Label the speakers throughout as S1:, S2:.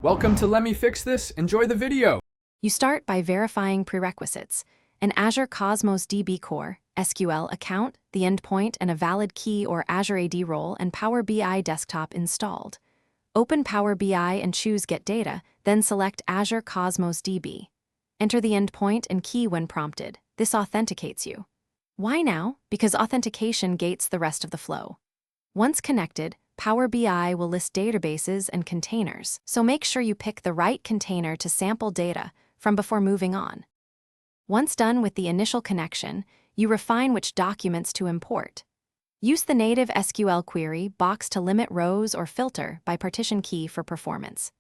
S1: Welcome to Let Me Fix This. Enjoy the video.
S2: You start by verifying prerequisites: an Azure Cosmos DB Core (SQL) account, the endpoint, and a valid key or Azure AD role, and Power BI desktop installed. Open Power BI and choose Get Data, then select Azure Cosmos DB. Enter the endpoint and key when prompted. This authenticates you. Why now? Because authentication gates the rest of the flow. Once connected, Power BI will list databases and containers, so make sure you pick the right container to sample data from before moving on. Once done with the initial connection, you refine which documents to import. Use the native SQL query box to limit rows or filter by partition key for performance.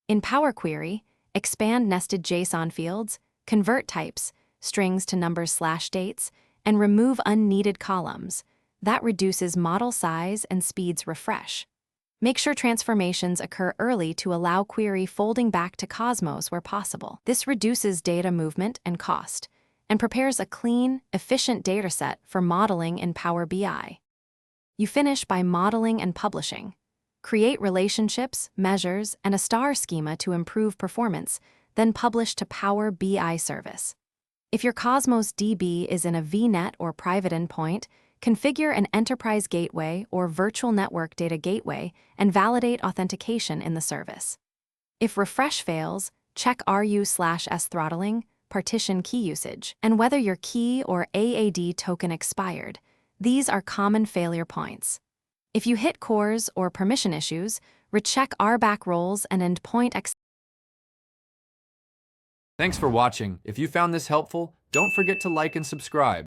S2: In Power Query, expand nested JSON fields, convert types, strings to numbers/dates, and remove unneeded columns. That reduces model size and speeds refresh. Make sure transformations occur early to allow query folding back to Cosmos where possible. This reduces data movement and cost, and prepares a clean, efficient dataset for modeling in Power BI. You finish by modeling and publishing. Create relationships, measures, and a star schema to improve performance, then publish to Power BI service. If your Cosmos DB is in a VNet or private endpoint, configure an enterprise gateway or virtual network data gateway and validate authentication in the service. If refresh fails, check RU/S throttling, partition key usage, and whether your key or AAD token expired. These are common failure points. If you hit cores or permission issues, recheck RBAC roles and endpoint
S1: Thanks for watching. If you found this helpful, don't forget to like and subscribe.